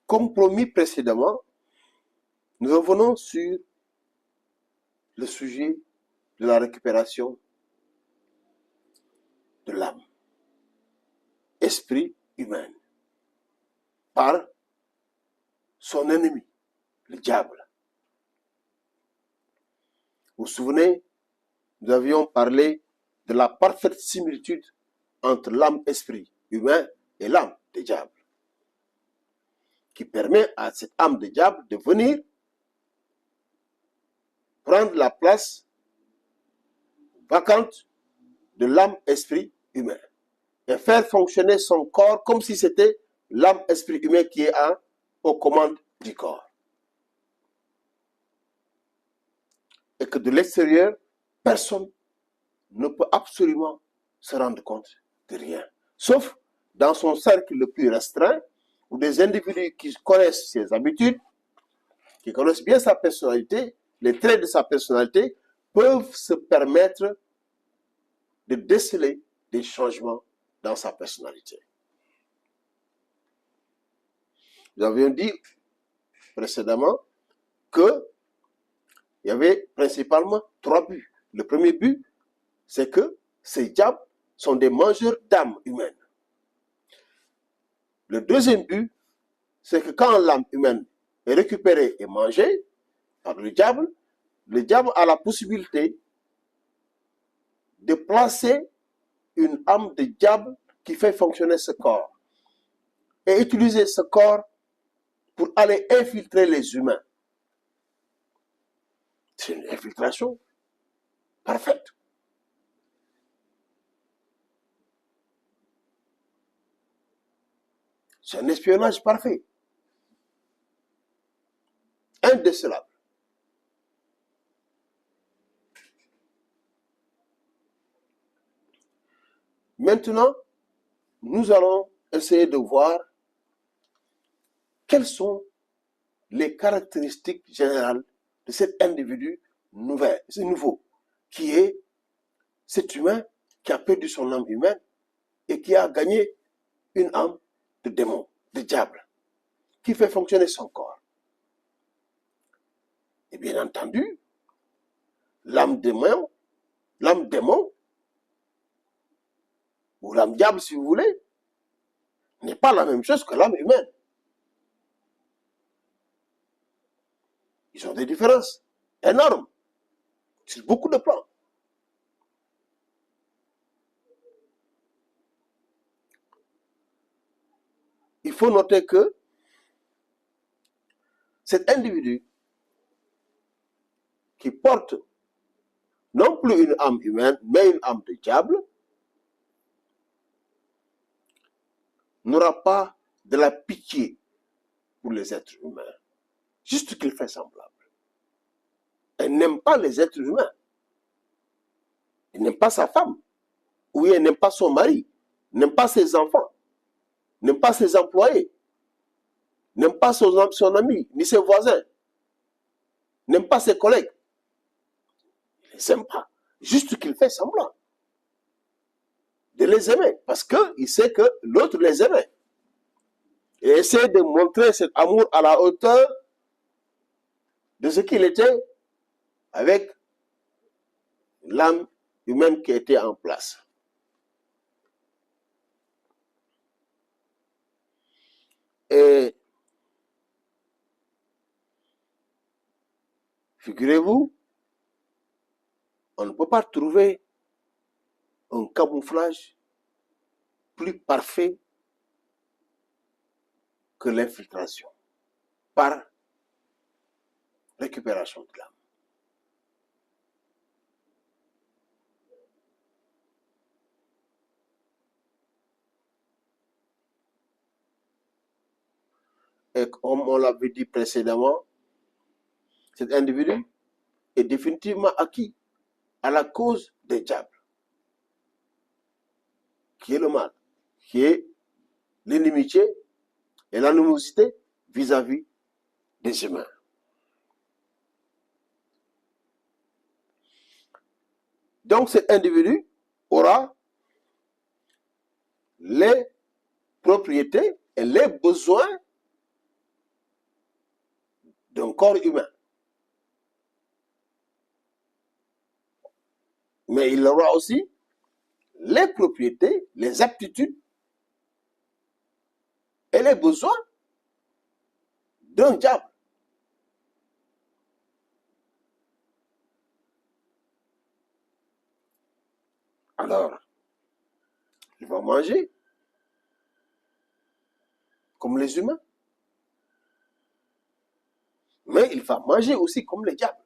Comme promis précédemment, nous revenons sur le sujet de la récupération de l'âme, esprit humain, par son ennemi, le diable. Vous vous souvenez, nous avions parlé de la parfaite similitude entre l'âme-esprit humain et l'âme du diable, qui permet à cette âme de diable de venir prendre la place vacante de l'âme-esprit humain et faire fonctionner son corps comme si c'était l'âme-esprit humain qui est aux commandes du corps. Et que de l'extérieur, personne ne peut absolument se rendre compte de rien. Sauf dans son cercle le plus restreint, où des individus qui connaissent ses habitudes, qui connaissent bien sa personnalité, les traits de sa personnalité, peuvent se permettre de déceler des changements dans sa personnalité. Nous avions dit précédemment qu'il y avait principalement 3 buts. Le premier but, c'est que ces diables sont des mangeurs d'âmes humaines. Le deuxième but, c'est que quand l'âme humaine est récupérée et mangée par le diable a la possibilité de placer une âme de diable qui fait fonctionner ce corps et utiliser ce corps pour aller infiltrer les humains. C'est une infiltration parfaite. C'est un espionnage parfait. Indécelable. Maintenant, nous allons essayer de voir quelles sont les caractéristiques générales de cet individu nouveau, qui est cet humain qui a perdu son âme humaine et qui a gagné une âme de démon, de diable, qui fait fonctionner son corps. Et bien entendu, l'âme démon, ou l'âme diable si vous voulez, n'est pas la même chose que l'âme humaine. Ils ont des différences énormes sur beaucoup de plans. Il faut noter que cet individu qui porte non plus une âme humaine, mais une âme de diable, n'aura pas de la pitié pour les êtres humains, juste qu'il fait semblable. Elle n'aime pas les êtres humains. Elle n'aime pas sa femme. Oui, elle n'aime pas son mari. N'aime pas ses enfants. N'aime pas ses employés. N'aime pas son ami, ni ses voisins. N'aime pas ses collègues. Il ne les aime pas. Juste qu'il fait semblant de les aimer. Parce qu'il sait que l'autre les aimait. Et essaie de montrer cet amour à la hauteur de ce qu'il était avec l'âme humaine qui était en place. Et figurez-vous, on ne peut pas trouver un camouflage plus parfait que l'infiltration par récupération de l'âme. Et comme on l'avait dit précédemment, cet individu est définitivement acquis à la cause des diables, qui est le mal, qui est l'inimitié et l'animosité vis-à-vis des humains. Donc cet individu aura les propriétés et les besoins d'un corps humain. Mais il aura aussi les propriétés, les aptitudes et les besoins d'un diable. Alors, il va manger comme les humains, mais il va manger aussi comme les diables.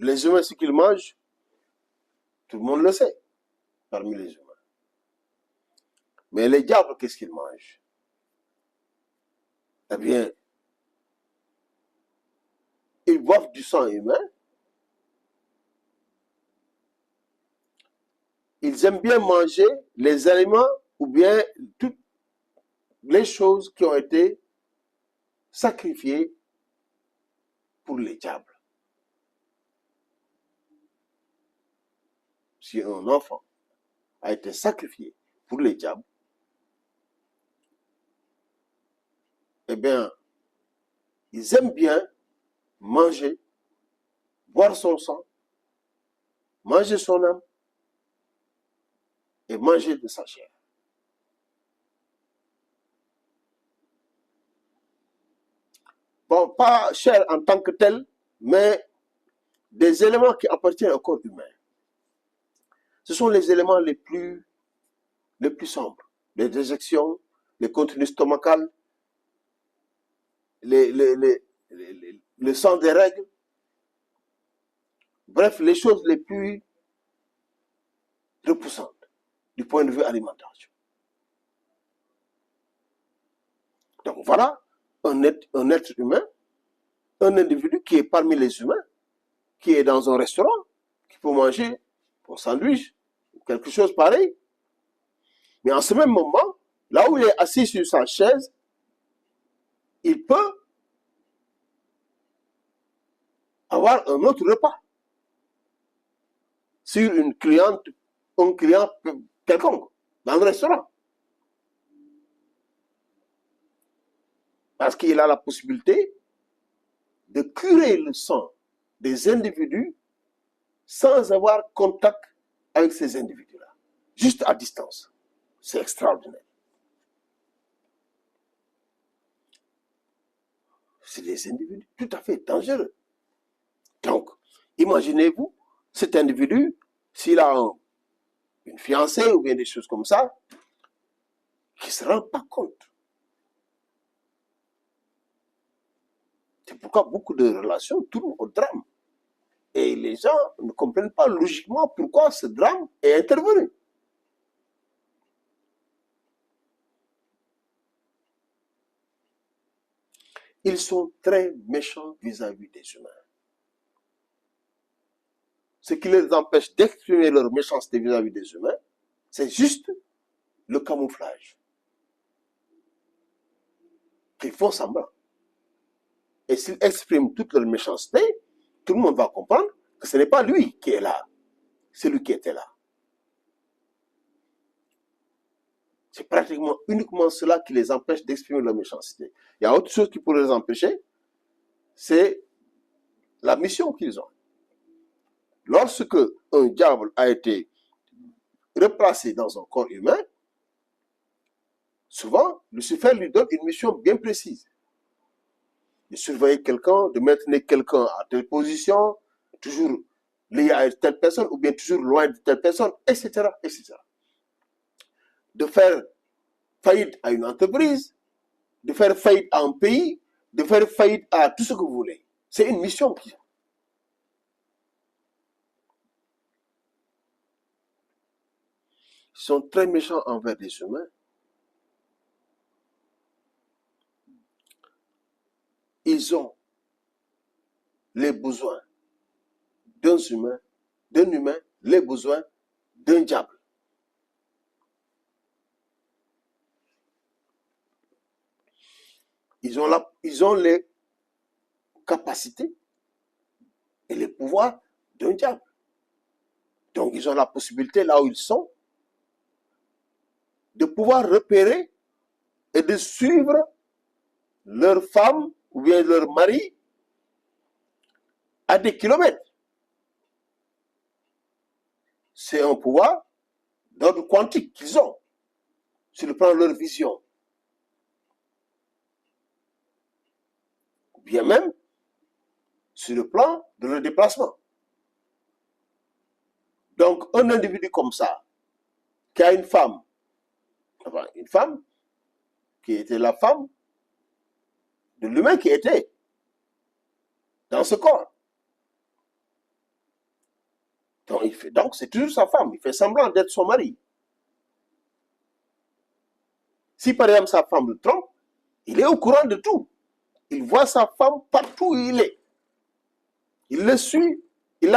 Les humains, ce qu'ils mangent, tout le monde le sait, parmi les humains. Mais les diables, qu'est-ce qu'ils mangent? Eh bien, ils boivent du sang humain. Ils aiment bien manger les aliments ou bien toutes les choses qui ont été sacrifiées pour les diables. Si un enfant a été sacrifié pour les diables, eh bien, ils aiment bien manger, boire son sang, manger son âme et manger de sa chair. Bon, pas chair en tant que tel, mais des éléments qui appartiennent au corps humain. Ce sont les éléments les plus sombres. Les déjections, les contenus stomacales, le sang des règles. Bref, les choses les plus repoussantes du point de vue alimentation. Donc voilà un être humain, un individu qui est parmi les humains, qui est dans un restaurant, qui peut manger un sandwich, quelque chose pareil. Mais en ce même moment, là où il est assis sur sa chaise, il peut avoir un autre repas sur un client quelconque dans le restaurant. Parce qu'il a la possibilité de curer le sang des individus sans avoir contact avec ces individus-là, juste à distance. C'est extraordinaire. C'est des individus tout à fait dangereux. Donc, imaginez-vous, cet individu, s'il a une fiancée ou bien des choses comme ça, qui ne se rend pas compte. C'est pourquoi beaucoup de relations tournent au drame. Et les gens ne comprennent pas logiquement pourquoi ce drame est intervenu. Ils sont très méchants vis-à-vis des humains. Ce qui les empêche d'exprimer leur méchanceté vis-à-vis des humains, c'est juste le camouflage. Ils font semblant. Et s'ils expriment toute leur méchanceté, tout le monde va comprendre que ce n'est pas lui qui est là, c'est lui qui était là. C'est pratiquement uniquement cela qui les empêche d'exprimer leur méchanceté. Il y a autre chose qui pourrait les empêcher, c'est la mission qu'ils ont. Lorsque un diable a été replacé dans un corps humain, souvent, Lucifer lui donne une mission bien précise. De surveiller quelqu'un, de maintenir quelqu'un à telle position, toujours lié à telle personne, ou bien toujours loin de telle personne, etc., etc. De faire faillite à une entreprise, de faire faillite à un pays, de faire faillite à tout ce que vous voulez. C'est une mission qu'ils ont. Ils sont très méchants envers les humains. Ils ont les besoins d'un humain, les besoins d'un diable. Ils ont les capacités et les pouvoirs d'un diable. Donc, ils ont la possibilité, là où ils sont, de pouvoir repérer et de suivre leur femme ou bien leur mari à des kilomètres. C'est un pouvoir d'ordre quantique qu'ils ont sur le plan de leur vision. Ou bien même sur le plan de leur déplacement. Donc, un individu comme ça, qui a une femme qui était la femme de l'humain qui était dans ce corps. Donc, c'est toujours sa femme. Il fait semblant d'être son mari. Si par exemple sa femme le trompe, il est au courant de tout. Il voit sa femme partout où il est. Il la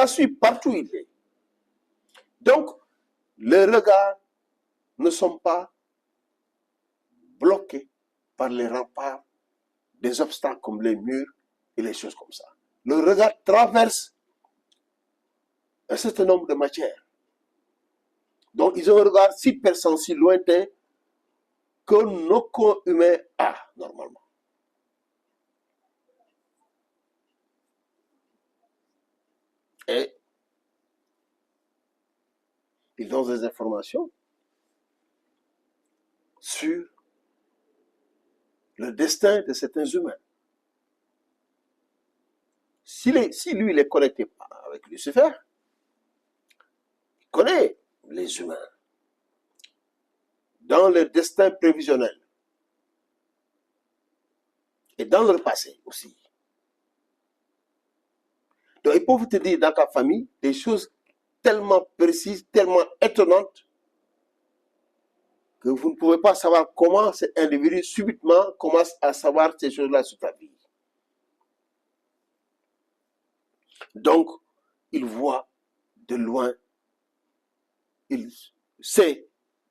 suit partout où il est. Donc, les regards ne sont pas bloqués par les remparts des obstacles comme les murs et les choses comme ça. Le regard traverse un certain nombre de matières. Donc, ils ont un regard si perçant, si lointain, qu'aucun humain a normalement. Et ils donnent des informations sur le destin de certains humains. Si lui, il est connecté avec Lucifer, il connaît les humains dans leur destin prévisionnel et dans leur passé aussi. Donc, ils peuvent te dire dans ta famille des choses tellement précises, tellement étonnantes, que vous ne pouvez pas savoir comment cet individu subitement commence à savoir ces choses-là sur ta vie. Donc, il voit de loin, il sait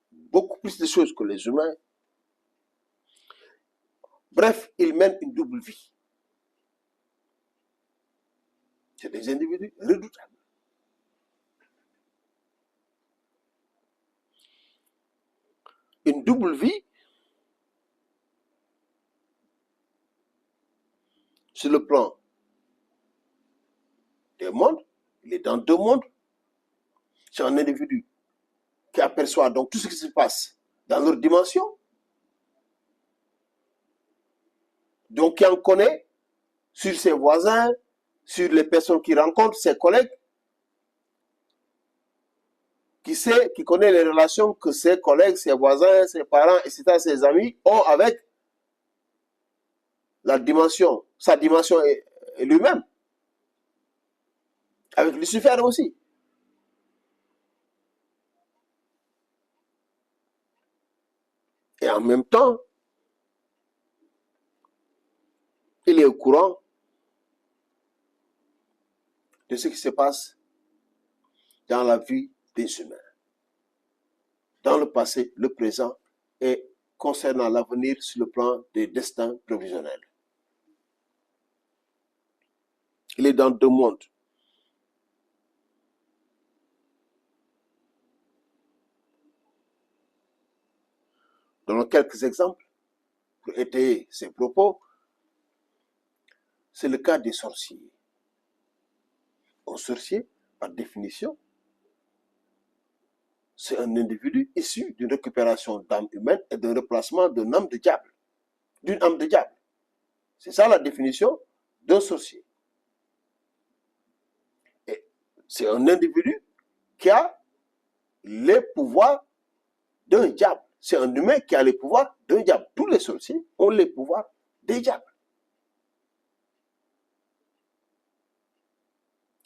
beaucoup plus de choses que les humains. Bref, il mène une double vie. C'est des individus redoutables. Une double vie sur le plan des mondes. Il est dans deux mondes. C'est un individu qui aperçoit donc tout ce qui se passe dans leur dimension. Donc, qui en connaît sur ses voisins, sur les personnes qu'il rencontre, ses collègues, qui connaît les relations que ses collègues, ses voisins, ses parents, etc., ses amis ont avec sa dimension est lui-même, avec Lucifer aussi. Et en même temps, il est au courant de ce qui se passe dans la vie des humains, dans le passé, le présent et concernant l'avenir sur le plan des destins prévisionnels. Il est dans deux mondes. Donnons quelques exemples pour étayer ces propos. C'est le cas des sorciers. Un sorcier, par définition, c'est un individu issu d'une récupération d'âme humaine et d'un replacement d'une âme de diable. C'est ça la définition d'un sorcier. Et c'est un individu qui a les pouvoirs d'un diable. C'est un humain qui a les pouvoirs d'un diable. Tous les sorciers ont les pouvoirs des diables.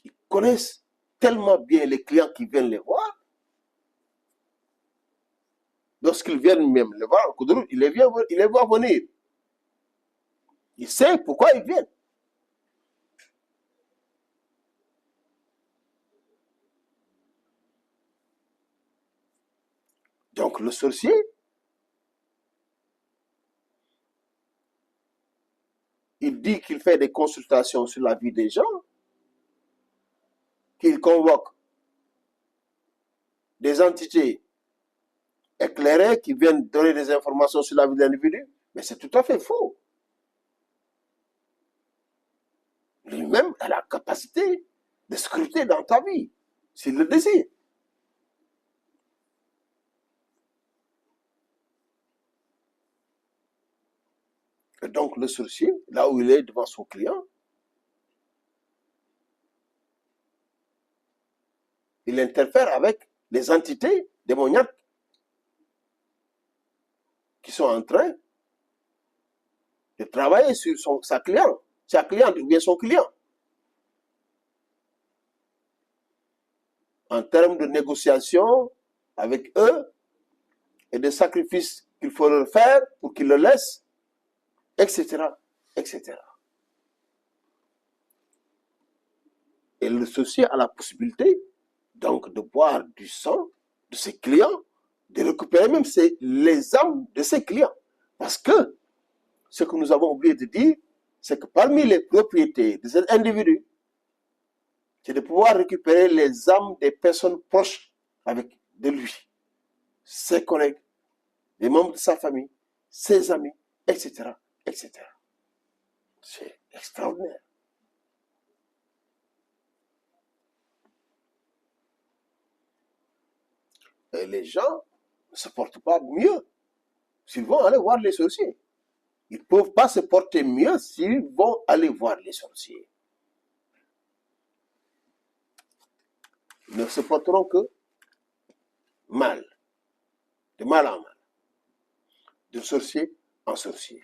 Ils connaissent tellement bien les clients qui viennent les voir. Lorsqu'ils viennent même les voir, il les voit venir. Il sait pourquoi ils viennent. Donc le sorcier, il dit qu'il fait des consultations sur la vie des gens. convoquent des entités éclairées qui viennent donner des informations sur la vie de l'individu, mais c'est tout à fait faux. Lui-même a la capacité de scruter dans ta vie, s'il le désire. Et donc le sorcier, là où il est devant son client, il interfère avec les entités démoniaques qui sont en train de travailler sur sa cliente ou bien son client. En termes de négociation avec eux et de sacrifices qu'il faut leur faire pour qu'ils le laissent, etc., etc. Et le sorcier a la possibilité donc de boire du sang de ses clients, de récupérer même les âmes de ses clients. Parce que ce que nous avons oublié de dire, c'est que parmi les propriétés de cet individu, c'est de pouvoir récupérer les âmes des personnes proches de lui, ses collègues, les membres de sa famille, ses amis, etc., etc. C'est extraordinaire. Et les gens ne se portent pas mieux s'ils vont aller voir les sorciers. Ils ne peuvent pas se porter mieux s'ils vont aller voir les sorciers. Ils ne se porteront que mal, de mal en mal, de sorcier en sorcier.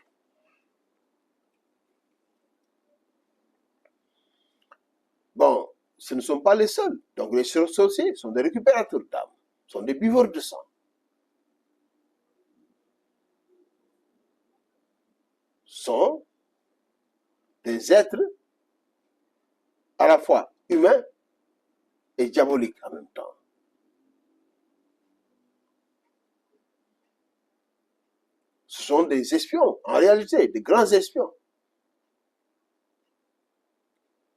Bon, ce ne sont pas les seuls. Donc les sorciers sont des récupérateurs d'âmes, sont des buveurs de sang. Sont des êtres à la fois humains et diaboliques en même temps. Ce sont des espions, en réalité, des grands espions,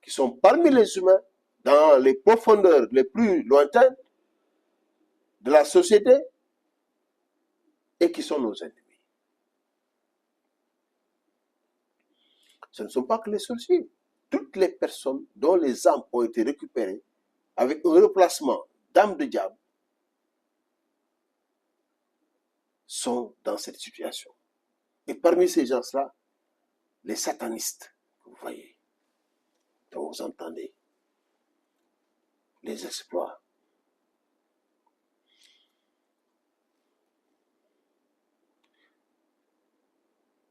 qui sont parmi les humains, dans les profondeurs les plus lointaines de la société, et qui sont nos ennemis. Ce ne sont pas que les sorciers. Toutes les personnes dont les âmes ont été récupérées avec un replacement d'âmes de diable sont dans cette situation. Et parmi ces gens-là, les satanistes, vous voyez, dont vous entendez les exploits.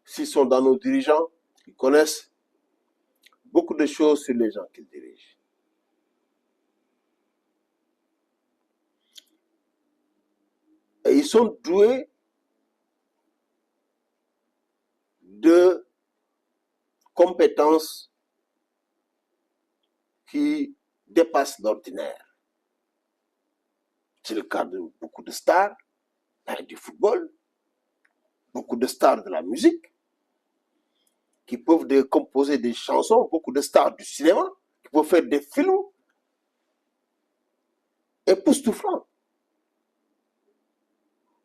S'ils sont dans nos dirigeants, ils connaissent beaucoup de choses sur les gens qu'ils dirigent. Et ils sont doués de compétences qui dépassent l'ordinaire. C'est le cas de beaucoup de stars du football, beaucoup de stars de la musique, qui peuvent composer des chansons, beaucoup de stars du cinéma, qui peuvent faire des films époustouflants.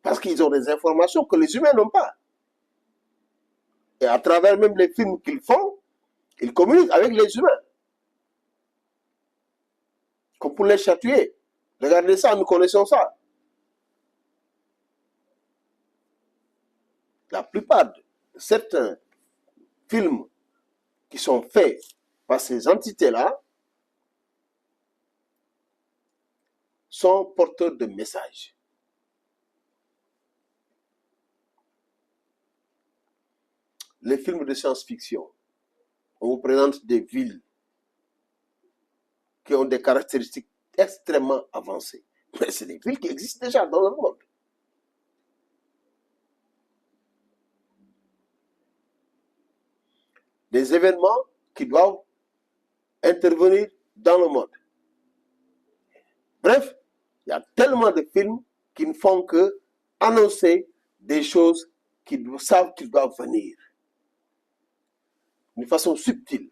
Parce qu'ils ont des informations que les humains n'ont pas. Et à travers même les films qu'ils font, ils communiquent avec les humains. Comme pour les chatouiller. Regardez ça, nous connaissons ça. La plupart de certains films qui sont faits par ces entités-là sont porteurs de messages. Les films de science-fiction, on vous présente des villes qui ont des caractéristiques extrêmement avancées. Mais c'est des villes qui existent déjà dans le monde. Des événements qui doivent intervenir dans le monde. Bref, il y a tellement de films qui ne font que annoncer des choses qu'ils savent qu'ils doivent venir. D'une façon subtile.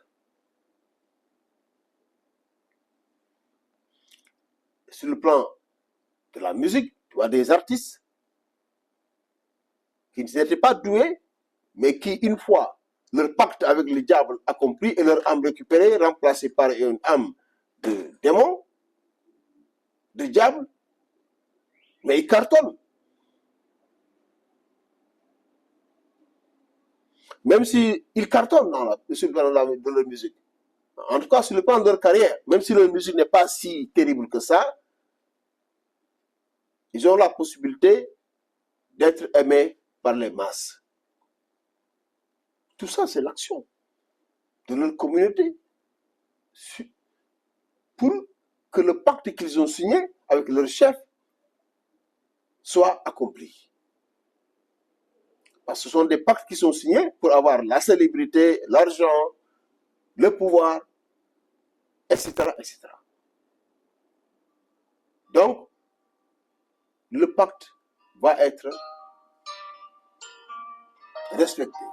sur le plan de la musique, tu vois des artistes qui n'étaient pas doués, mais qui, une fois leur pacte avec le diable accompli et leur âme récupérée, remplacée par une âme de démon, de diable, mais ils cartonnent. Même s'ils cartonnent sur le plan de leur musique. En tout cas, sur le plan de leur carrière, même si leur musique n'est pas si terrible que ça, ils ont la possibilité d'être aimés par les masses. Tout ça, c'est l'action de leur communauté pour que le pacte qu'ils ont signé avec leur chef soit accompli. Parce que ce sont des pactes qui sont signés pour avoir la célébrité, l'argent, le pouvoir, etc., etc. Donc, le pacte va être respecté.